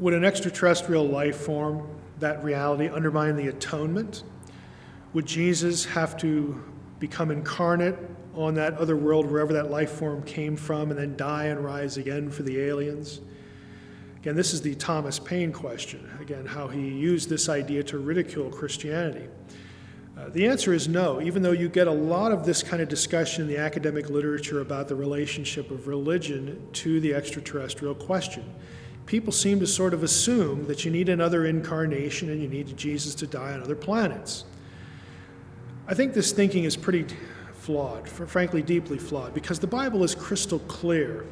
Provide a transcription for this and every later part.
Would an extraterrestrial life form, that reality, undermine the atonement? Would Jesus have to become incarnate on that other world, wherever that life form came from, and then die and rise again for the aliens? Again, this is the Thomas Paine question, again, how he used this idea to ridicule Christianity. The answer is no, even though you get a lot of this kind of discussion in the academic literature about the relationship of religion to the extraterrestrial question. People seem to sort of assume that you need another incarnation and you need Jesus to die on other planets. I think this thinking is pretty flawed, frankly deeply flawed, because the Bible is crystal clear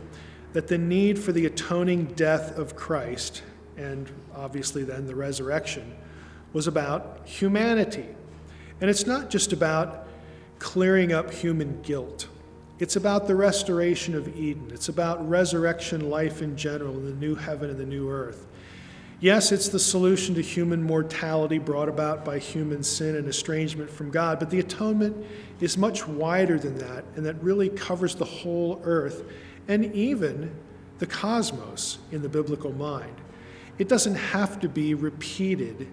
that the need for the atoning death of Christ, and obviously then the resurrection, was about humanity. And it's not just about clearing up human guilt. It's about the restoration of Eden. It's about resurrection life in general, in the new heaven and the new earth. Yes, it's the solution to human mortality brought about by human sin and estrangement from God, but the atonement is much wider than that, and that really covers the whole earth and even the cosmos in the biblical mind. It doesn't have to be repeated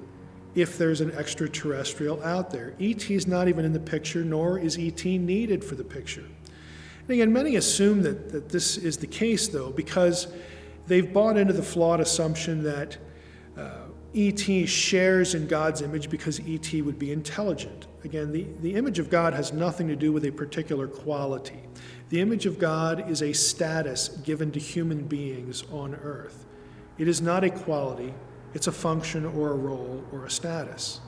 if there's an extraterrestrial out there. ET is not even in the picture, nor is ET needed for the picture. And again, many assume that this is the case, though, because they've bought into the flawed assumption that ET shares in God's image because ET would be intelligent. Again, the image of God has nothing to do with a particular quality. The image of God is a status given to human beings on earth. It is not a quality. It's a function or a role or a status.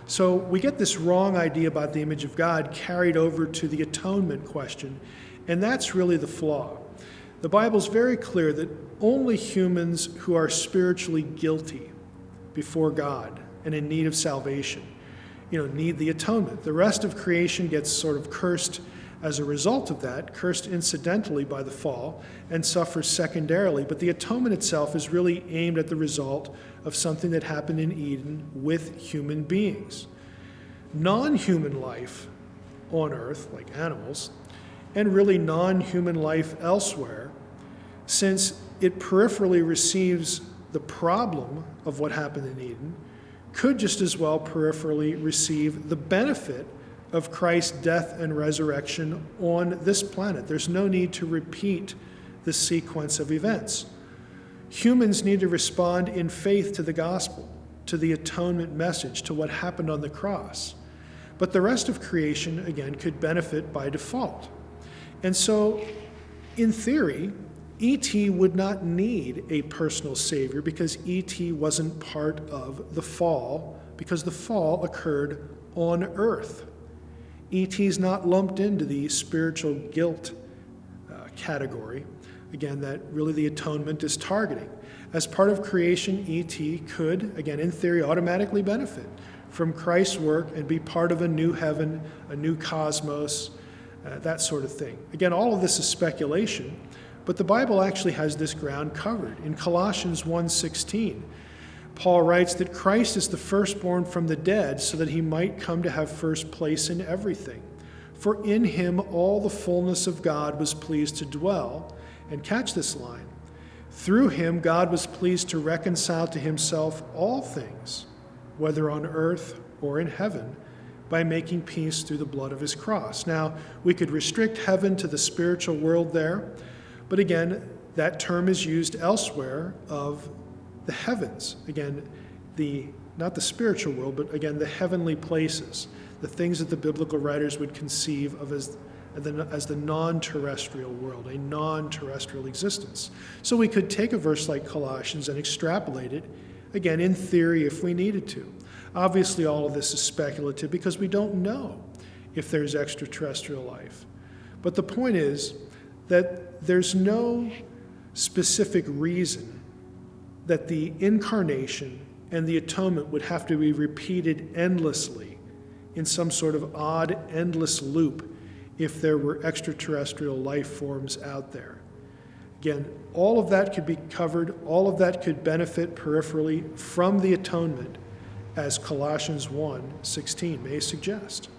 So we get this wrong idea about the image of God carried over to the atonement question, and that's really the flaw. The Bible's very clear that only humans who are spiritually guilty before God and in need of salvation, need the atonement. The rest of creation gets sort of cursed as a result of that, cursed incidentally by the fall, and suffers secondarily. But the atonement itself is really aimed at the result of something that happened in Eden with human beings. Non-human life on earth, like animals, and really non-human life elsewhere, since it peripherally receives the problem of what happened in Eden, could just as well peripherally receive the benefit of Christ's death and resurrection on this planet. There's no need to repeat this sequence of events. Humans need to respond in faith to the gospel, to the atonement message, to what happened on the cross. But the rest of creation, again, could benefit by default. And so, in theory, E.T. would not need a personal savior because E.T. wasn't part of the fall, because the fall occurred on earth. E.T. is not lumped into the spiritual guilt category, again, that really the atonement is targeting. As part of creation, E.T. could, again, in theory, automatically benefit from Christ's work and be part of a new heaven, a new cosmos, that sort of thing. Again, all of this is speculation, but the Bible actually has this ground covered. In Colossians 1:16, Paul writes that Christ is the firstborn from the dead so that he might come to have first place in everything. For in him all the fullness of God was pleased to dwell. And catch this line. Through him God was pleased to reconcile to himself all things, whether on earth or in heaven, by making peace through the blood of his cross. Now, we could restrict heaven to the spiritual world there, but again, that term is used elsewhere of the heavens. Again, not the spiritual world, but again, the heavenly places, the things that the biblical writers would conceive of as the non-terrestrial world, a non-terrestrial existence. So we could take a verse like Colossians and extrapolate it, again, in theory, if we needed to. Obviously, all of this is speculative because we don't know if there's extraterrestrial life. But the point is that there's no specific reason that the incarnation and the atonement would have to be repeated endlessly in some sort of odd, endless loop if there were extraterrestrial life forms out there. Again, all of that could be covered, all of that could benefit peripherally from the atonement, as Colossians 1:16 may suggest.